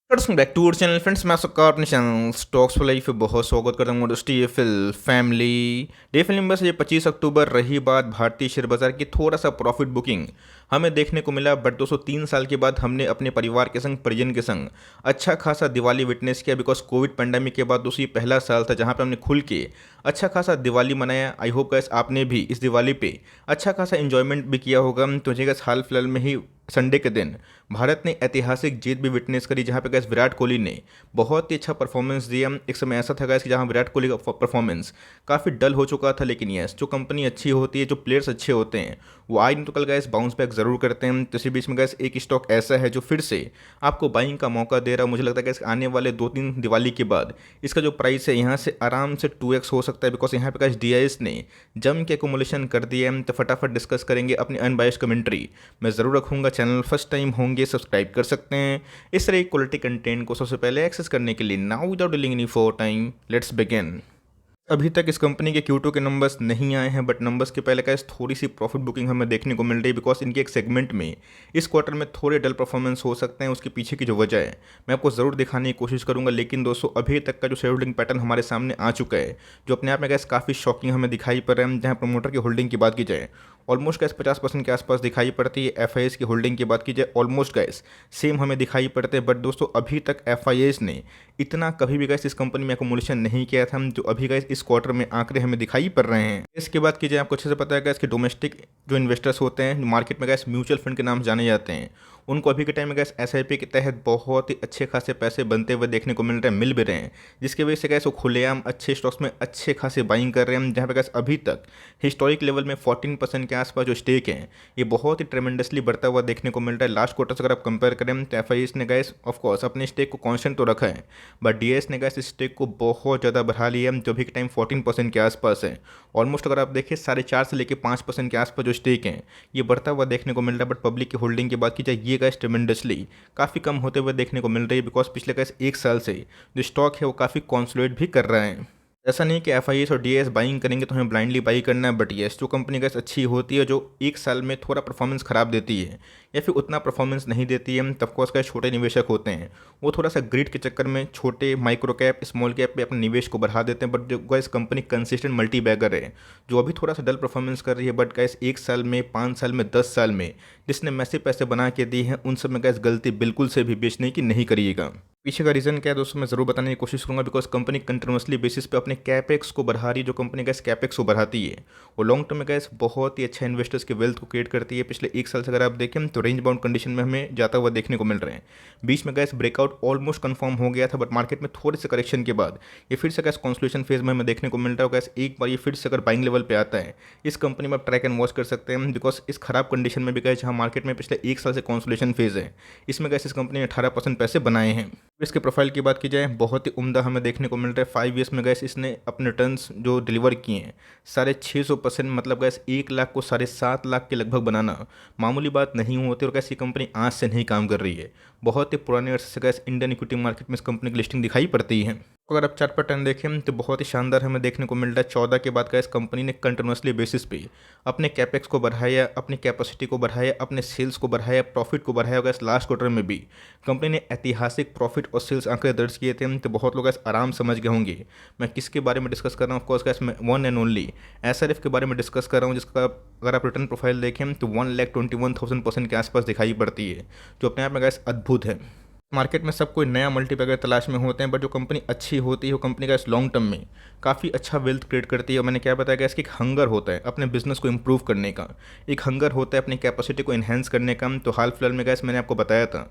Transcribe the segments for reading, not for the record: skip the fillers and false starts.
Welcome back to our channel friends. मैं आपका अपने चैनल स्टॉक्स फॉर लाइफ पे बहुत स्वागत करता हूँ। डीएफएल फैमिली डीएफएल नंबर से 25 अक्टूबर रही बात भारतीय शेयर बाजार की थोड़ा सा प्रॉफिट बुकिंग हमें देखने को मिला। बट दोस्तों 3 साल के बाद हमने अपने परिवार के संग परिजन के संग अच्छा खासा दिवाली विटनेस किया। बिकॉज कोविड पेंडेमिक के बाद दोस्तों ये पहला साल था जहाँ पे हमने खुल के अच्छा खासा दिवाली मनाया। आई होप गाइस आपने भी इस दिवाली पे अच्छा खासा इंजॉयमेंट भी किया होगा। तो गाइस हाल फिलहाल में ही संडे के दिन भारत ने ऐतिहासिक जीत भी विटनेस करी, जहां पे गैस विराट कोहली ने बहुत ही अच्छा परफॉर्मेंस दिया। एक समय ऐसा था गैस कि जहां विराट कोहली का परफॉर्मेंस काफ़ी डल हो चुका था, लेकिन यस जो कंपनी अच्छी होती है, जो प्लेयर्स अच्छे होते हैं, वो आज नहीं तो कल गैस बाउंस बैक ज़रूर करते हैं। तो इसी बीच में गैस एक स्टॉक ऐसा है जो फिर से आपको बाइंग का मौका दे रहा है। मुझे लगता है गैस आने वाले 2-3 दिवाली के बाद इसका जो प्राइस है यहाँ से आराम से 2x हो सकता है। बिकॉज यहाँ पे गैस डीआईएस ने जम के एकोमुलेशन कर दिया है। तो फटाफट डिस्कस करेंगे, अपनी अनबायस्ड कमेंट्री मैं ज़रूर रखूँगा। चैनल फर्स्ट टाइम होंगे सब्सक्राइब कर सकते हैं इस तरह की क्वालिटी कंटेंट को सबसे पहले एक्सेस करने के लिए। Now without dealing any for time let's begin. अभी तक इस कंपनी के Q2 के नंबर्स नहीं आए हैं, बट नंबर्स के पहले का थोड़ी सी प्रॉफिट बुकिंग हमें देखने को मिल रही है। बिकॉज इनके एक सेगमेंट में इस क्वार्टर में थोड़े डल परफॉर्मेंस हो सकते हैं। उसके पीछे की जो वजह है मैं आपको ज़रूर दिखाने की कोशिश करूंगा। लेकिन दोस्तों अभी तक का जो शेयर होल्डिंग पैटर्न हमारे सामने आ चुका है, जो अपने आप में गैस काफ़ी शॉकिंग हमें दिखाई पड़ रहा है। जहाँ प्रमोटर की होल्डिंग की बात की जाए ऑलमोस्ट गैस 50% के आसपास दिखाई पड़ती है। एफ की होल्डिंग की बात की जाए ऑलमोस्ट गैस सेम हमें दिखाई पड़ते हैं। बट दोस्तों अभी तक एफ ने इतना कभी भी गैस इस कंपनी में एकोमुलेशन नहीं किया था जो अभी गैस इस क्वार्टर में आंकड़े हमें दिखाई पड़ रहे हैं। इसके बाद कीजिए आपको अच्छे से पता है गैस कि डोमेस्टिक जो इन्वेस्टर्स होते हैं, मार्केट में गैस म्यूचुअल फंड के नाम जाने जाते हैं, उनको अभी के टाइम में गैस एसआईपी के तहत बहुत ही अच्छे खासे पैसे बनते हुए देखने को मिल रहे हैं, मिल भी रहे हैं। जिसकी वजह से गैस वो खुलेआम अच्छे स्टॉक्स में अच्छे खासे बाइंग कर रहे हैं। जहाँ पे गैस अभी तक हिस्टोरिक लेवल में 14% के आसपास जो स्टेक है ये बहुत ही ट्रेमेंडसली बढ़ता हुआ देखने को मिल रहा है। लास्ट क्वार्टर से अगर आप कंपेयर करें तो एफ ने गैस ऑफकोर्स अपने स्टेक को कॉन्स्टेंट तो रखा है, बट डीएस ने गैस इस स्टेक को बहुत ज़्यादा बढ़ा लिया जो अभी के टाइम 14% के आसपास है। ऑलमोस्ट अगर आप देखें 4.5 से लेकर 5% के आसपास जो स्टेक है ये बढ़ता हुआ देखने को मिल रहा है। बट पब्लिक की होल्डिंग की बात की जाए ये गैस ट्रेमेंडसली काफ़ी कम होते हुए देखने को मिल रही है। बिकॉज पिछले गैस 1 साल से जो स्टॉक है वो काफ़ी कॉन्सोलिडेट भी कर रहा है। ऐसा नहीं कि एफ और डी बाइंग करेंगे तो हमें ब्लाइंडली बाई करना है, बट येस जो कंपनी गैस अच्छी होती है, जो 1 साल में थोड़ा परफॉर्मेंस खराब देती है या फिर उतना परफॉर्मेंस नहीं देती है, तब कोर्स का छोटे निवेशक होते हैं वो थोड़ा सा ग्रिड के चक्कर में छोटे माइक्रो कैप स्मॉल कैप पे अपने निवेश को बढ़ा देते हैं। बट जो gas company consistent multibagger है जो अभी थोड़ा सा डल परफॉर्मेंस कर रही है, बट गैस 1 साल में 5 साल में 10 साल में जिसने मैसिव पैसे बना के दिए हैं उन सब में गैस गलती बिल्कुल से भी बेचने की नहीं करिएगा। पीछे का रीज़न क्या है दोस्तों मैं ज़रूर बताने की कोशिश करूंगा। बिकॉज कंपनी कंटिन्यूसली बेसिस पे अपने कैपेक्स को बढ़ा रही है। जो कंपनी गैस कैपेक्स को बढ़ाती है वो लॉन्ग टर्म में गैस बहुत ही अच्छा इन्वेस्टर्स के वेल्थ को क्रिएट करती है। पिछले 1 साल से अगर आप देखें तो रेंज बाउंड कंडीशन में हमें जाता हुआ देखने को मिल रहे हैं। बीच में गैस ब्रेकआउट ऑलमोस्ट कंफर्म हो गया था, बट मार्केट में थोड़े से करेक्शन के बाद ये फिर से गैस कॉन्सोलिडेशन फेज में हमें देखने को मिल रहा है। गैस एक बार ये फिर से अगर बाइंग लेवल पे आता है इस कंपनी में आप ट्रैक एंड वॉच कर सकते हैं। बिकॉज इस खराब कंडीशन में भी गैस जहाँ मार्केट में पिछले 1 साल से कॉन्सोलिडेशन फेज है, इसमें गैस इस कंपनी ने 18% पैसे बनाए हैं। इसके प्रोफाइल की बात की जाए बहुत ही उम्दा हमें देखने को मिल रहा है। 5 ईयर्स में गैस इसने अपने रिटर्न्स जो डिलीवर किए हैं 650%, मतलब गैस 1 लाख को 7.5 लाख के लगभग बनाना मामूली बात नहीं होती। और गैस ये कंपनी आज से नहीं काम कर रही है, बहुत ही पुराने अर्से से गैस इंडियन इक्विटी मार्केट में इस कंपनी की लिस्टिंग दिखाई पड़ती है। अगर आप चार्ट पैटर्न देखें तो बहुत ही शानदार हमें देखने को मिल रहा है। 14 के बाद गैस कंपनी ने कंटिन्यूसली बेसिस पे अपने कैपेक्स को बढ़ाया, अपनी कैपेसिटी को बढ़ाया, अपने सेल्स को बढ़ाया, प्रॉफिट को बढ़ाया। गैस लास्ट क्वार्टर में भी कंपनी ने ऐतिहासिक प्रॉफिट और सेल्स आंकड़े दर्ज किए थे। तो बहुत लोग गैस आराम समझ गए होंगे मैं किसके बारे में डिस्कस कर रहा हूँ। ऑफकोर्स गैस मैं वन एंड ओनली एसआरएफ के बारे में डिस्कस कर रहा हूँ, जिसका अगर आप रिटर्न प्रोफाइल देखें तो 1,21,000% के आसपास दिखाई पड़ती है, जो अपने आप में गैस अद्भुत है। मार्केट में सब कोई नया मल्टीबैगर तलाश में होते हैं, बट जो कंपनी अच्छी होती है वो कंपनी का इस लॉन्ग टर्म में काफ़ी अच्छा वेल्थ क्रिएट करती है। और मैंने क्या बताया गया इसकी एक हंगर होता है अपने बिजनेस को इंप्रूव करने का, एक हंगर होता है अपनी कैपेसिटी को इन्हेंस करने का। तो हाल फिलहाल में गैस मैंने आपको बताया था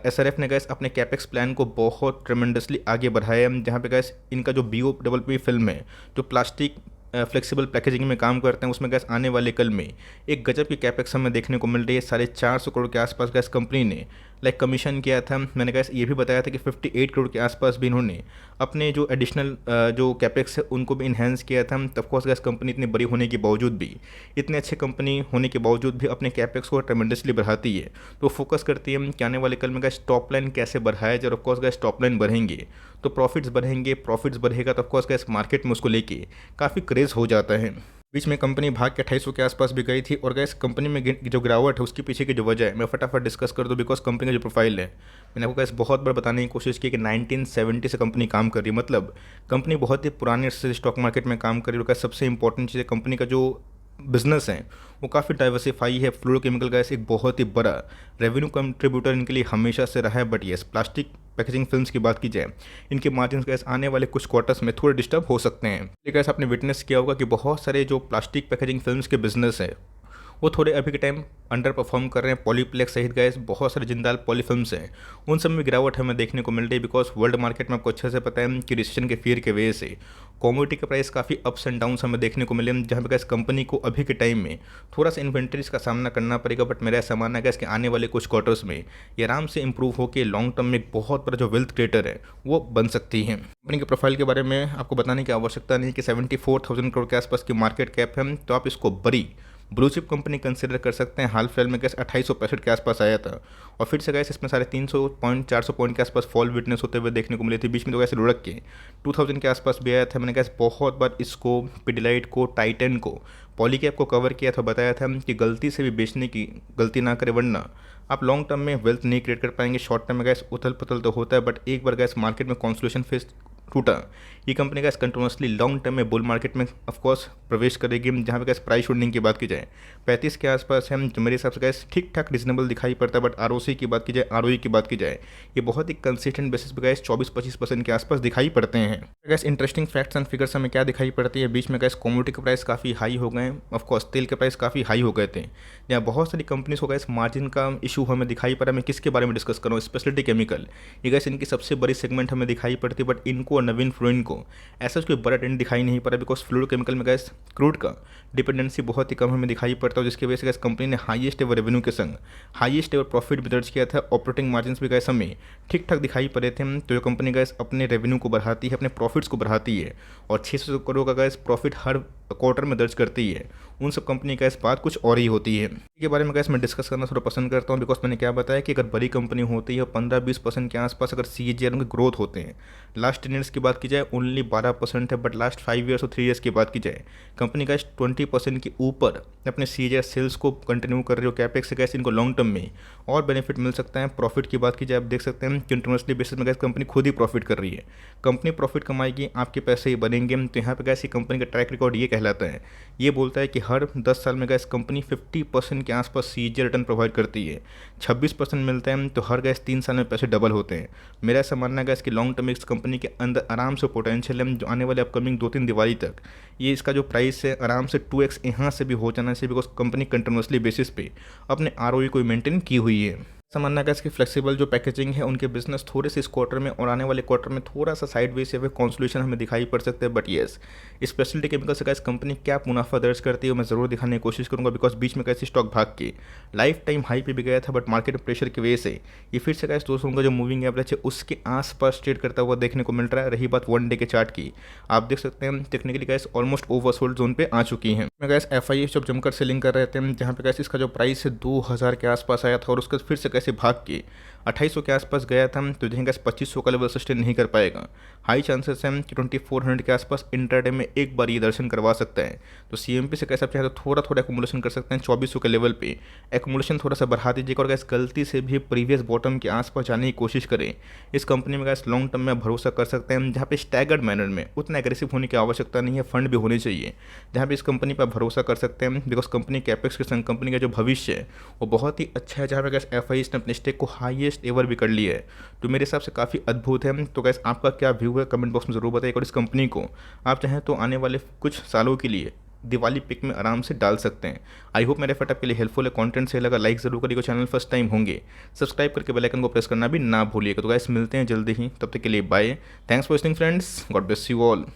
एसआरएफ ने गैस अपने कैपेक्स प्लान को बहुत ट्रेमेंडसली आगे बढ़ाया। जहाँ पे गैस इनका जो BOPP फिल्म है जो प्लास्टिक फ्लेक्सिबल पैकेजिंग में काम करते हैं, उसमें गैस आने वाले कल में एक गजब की कैपेक्स हमें देखने को मिल रही है। 450 करोड़ के आसपास गैस कंपनी ने कमीशन किया था। मैंने गैस ये भी बताया था कि 58 करोड़ के आसपास भी इन्होंने अपने जो एडिशनल जो कैपेक्स है उनको भी इन्हेंस किया था। तब कोर्स गैस कंपनी इतनी बड़ी होने के बावजूद भी, इतने अच्छे कंपनी होने के बावजूद भी अपने कैपेक्स को ट्रेमेंडसली बढ़ाती है। तो फोकस करती है कि आने वाले कल में गैस टॉप लाइन कैसे बढ़ाया जाए। और ऑफकोर्स गैस टॉप लाइन बढ़ेंगे तो प्रॉफिट्स बढ़ेंगे, प्रॉफिट्स बढ़ेगा तो ऑफकोर्स गैस मार्केट में उसको लेके काफ़ी क्रेज़ हो जाता है। बीच में कंपनी भाग के 2800 के आसपास भी गई थी। और गैस कंपनी में जो गिरावट है उसके पीछे की जो वजह है मैं फटाफट डिस्कस कर दूं, बिकॉज कंपनी का जो प्रोफाइल है मैंने आपको गैस बहुत बार बताने की कोशिश की कि 1970 से कंपनी काम कर रही है। मतलब कंपनी बहुत ही पुराने से स्टॉक मार्केट में काम कर रही है। और गैस सबसे इंपॉर्टेंट चीज़ है कंपनी का जो बिजनेस है वो काफ़ी डाइवर्सिफाई है। फ्लोरोकेमिकल गैस एक बहुत ही बड़ा रेवेन्यू कंट्रीब्यूटर इनके लिए हमेशा से रहा है। But yes, plastic packaging films की बात की जाए, इनके मार्जिन गैस आने वाले कुछ क्वार्टर्स में थोड़े डिस्टर्ब हो सकते हैं। ये गैस आपने विटनेस किया होगा कि बहुत सारे जो प्लास्टिक पैकेजिंग फिल्म्स के बिजनेस है वो थोड़े अभी के टाइम अंडर परफॉर्म कर रहे हैं। पॉलीप्लेक्स सहित गैस बहुत सारे जिंदाल पॉली फिल्म्स हैं, उन सब में गिरावट हमें देखने को मिल रही है। बिकॉज वर्ल्ड मार्केट में आपको अच्छे से पता है कि रिसेशन के फियर के वजह से कॉमोडिटी के प्राइस काफ़ी अप्स एंड डाउन्स हमें देखने को मिले, जहाँ पे गैस कंपनी को अभी के टाइम में थोड़ा सा इन्वेंट्रीज का सामना करना पड़ेगा। बट मेरा ऐसा मानना है गैस कि आने वाले कुछ क्वार्टर्स में ये आराम से इंप्रूव होकर लॉन्ग टर्म में एक बहुत बड़ा जो वेल्थ क्रिएटर है वो बन सकती है। कंपनी के प्रोफाइल के बारे में आपको बताने की आवश्यकता नहीं कि 74,000 करोड़ के आसपास की मार्केट कैप है, तो आप इसको बड़ी ब्लू चिप कंपनी कंसिडर कर सकते हैं। हाल फिलहाल में गैस 2865 के आसपास आया था और फिर से गैस इसमें 350 पॉइंट 400 पॉइंट के आसपास फॉल विटनेस होते हुए देखने को मिली थी। बीच में तो गैस लुढ़क के 2000 के आसपास भी आया था। मैंने गैस बहुत बार इसको, पिडिलाइट को, टाइटन को, पॉलीकैप को कवर किया था, बताया था कि गलती से भी बेचने की गलती ना करे, वरना आप लॉन्ग टर्म में वेल्थ नहीं क्रिएट कर पाएंगे। शॉर्ट टर्म में गैस उथल पुथल तो होता है, बट एक बार गैस मार्केट में कॉन्सोलेशन फेस टूटा, ये company gas continuously long term में बुल मार्केट में ऑफकोर्स प्रवेश करेगी। जहाँ पे गैस प्राइस होल्डिंग की बात की जाए 35 के आसपास है, जो मेरे हिसाब से गैस ठीक ठाक रिजनेबल दिखाई पड़ता है। बट आरओसी की बात की जाए, आरओई की बात की जाए, ये बहुत ही कंसिस्टेंट बेसिस पे गैस 24-25% के आसपास दिखाई पड़ते हैं। Gas interesting facts and figures हमें क्या दिखाई पड़ती है, बीच में गैस कॉमोडिटी के प्राइस काफ़ी हाई हो गए, ऑफकोर्स तेल के प्राइस काफ़ी हाई हो गए थे, जहाँ बहुत सारी कंपनीज को गैस मार्जिन का इशू हमें दिखाई पड़ा। मैं किसके बारे में डिस्कस कर रहा हूँ, स्पेशलिटी केमिकल, ये गैस इनकी सबसे बड़ी सेगमेंट हमें दिखाई पड़ती है। बट इनको और नवीन फ्लोइन को ऐसा कोई बड़ा ट्रेंड दिखाई नहीं पड़ा, बिकॉज फ्लोरोकेमिकल में गैस क्रूड का डिपेंडेंसी बहुत ही कम हमें दिखाई पड़ता है, जिसकी वजह से गैस कंपनी ने हाईएस्ट एवर रेवेन्यू के संग हाईएस्ट एवर प्रॉफिट भी दर्ज किया था। ऑपरेटिंग मार्जिन भी गैस हमें ठीक ठाक दिखाई पड़े थे। तो जो कंपनी गैस अपने रेवेन्यू को बढ़ाती है, अपने प्रॉफिट्स को बढ़ाती है और 600 करोड़ का गैस प्रॉफिट हर क्वार्टर में दर्ज करती है, उन सब कंपनी का इस बात कुछ और ही होती है। के बारे में गैस मैं डिस्कस करना थोड़ा पसंद करता हूँ, बिकॉज मैंने क्या बताया कि अगर बड़ी कंपनी होती है 15-20% के आसपास अगर CAGR उनके ग्रोथ होते हैं, लास्ट 10 ईयर्स की बात की जाए ओनली 12% है। बट लास्ट 5 ईयर्स और 3 ईयर्स की बात की जाए कंपनी गैस 20% के ऊपर अपने CAGR सेल्स को कंटिन्यू कर रही हो। कैपेक्स से गैस इनको लॉन्ग टर्म में और बेनिफिट मिल सकता है। प्रॉफिट की बात की जाए, आप देख सकते हैं कंटिन्यूसली बेसिस में गैस कंपनी खुद ही प्रॉफिट कर रही है। कंपनी प्रॉफिट कमाएगी, आपके पैसे ही बनेंगे। तो यहाँ पे गैस ये कंपनी का ट्रैक रिकॉर्ड ये कहलाता है, ये बोलता है कि हर 10 साल में गैस कंपनी 50% के आसपास CAGR रिटर्न प्रोवाइड करती है, 26% मिलता है। तो हर गैस 3 साल में पैसे डबल होते हैं। मेरा ऐसा मानना है गैस कि लॉन्ग टर्म इस कंपनी के अंदर आराम से पोटेंशियल है, जो आने वाले अपकमिंग 2-3 दिवाली तक ये इसका जो प्राइस है आराम से 2x यहाँ से भी हो जाना चाहिए, बिकॉज कंपनी कंटिन्यूसली बेसिस पे अपने ROE को मेंटेन की हुई है। समझना है इसकी फ्लेक्सिबल जो पैकेजिंग है उनके बिजनेस थोड़े से इस क्वार्टर में और आने वाले क्वार्टर में थोड़ा सा साइडवेज या कॉन्सोलेशन हमें दिखाई पड़ सकते हैं। बट येस, स्पेशलिटी केमिकल से कैसे कंपनी क्या मुनाफा दर्ज करती है मैं ज़रूर दिखाने की कोशिश करूंगा, बिकॉज बीच में कैसे स्टॉक भाग के लाइफ टाइम हाई पे भी गया था, बट मार्केट प्रेशर की वजह से ये फिर से कैसे 200 का जो मूविंग एवरेज है उसके आसपास ट्रेड करता हुआ देखने को मिल रहा है। रही बात 1 डे के चार्ट की, आप देख सकते हैं technically gas almost oversold zone पे आ चुकी है। गैस FIS जब जमकर सेलिंग कर रहे थे, जहाँ पे गैस इसका जो प्राइस है 2000 के आसपास आया था और उसका फिर से कैसे भाग के 2800 के आसपास गया था, तो देखेंगे 2500 का लेवल सस्टेन नहीं कर पाएगा। हाई चांसेस हैं कि 2400 के आसपास इंटरडे में एक बार ये दर्शन करवा सकता है। तो CMP से कैसे आप चाहे तो थोड़ा एक्मुमुलेशन कर सकते हैं 2400 के लेवल पे, एक्मुमुलेशन थोड़ा सा बढ़ा दीजिएगा और गैस गलती से भी प्रीवियस बॉटम के आसपास जाने की कोशिश करें। इस कंपनी में गैस लॉन्ग टर्म में भरोसा कर सकते हैं, जहाँ पे स्टैगर्ड मैनर में उतना एग्रेसिव होने की आवश्यकता नहीं है, फंड भी होने चाहिए, जहाँ पे इस कंपनी पर भरोसा कर सकते हैं। बिकॉज कंपनी कैपेक्स के संग कंपनी का जो भविष्य है वो बहुत ही अच्छा है, जहाँ पे गैस FIS ने अपने स्टेक को हाईएस्ट एवर भी कर लिया है। तो मेरे हिसाब से काफ़ी अद्भुत है। तो गैस आपका क्या व्यू है कमेंट बॉक्स में ज़रूर बताइए, और इस कंपनी को आप चाहें तो आने वाले कुछ सालों के लिए दिवाली पिक में आराम से डाल सकते हैं। आई होप मेरे फट आपके लिए हेल्पफुल है। कंटेंट सही लगा लाइक ज़रूर करिएगा, चैनल फर्स्ट टाइम होंगे सब्सक्राइब करके बेल आइकन को प्रेस करना भी ना भूलिएगा। तो गैस मिलते हैं जल्दी ही, तब तक के लिए bye. Thanks for listening friends, God bless you all.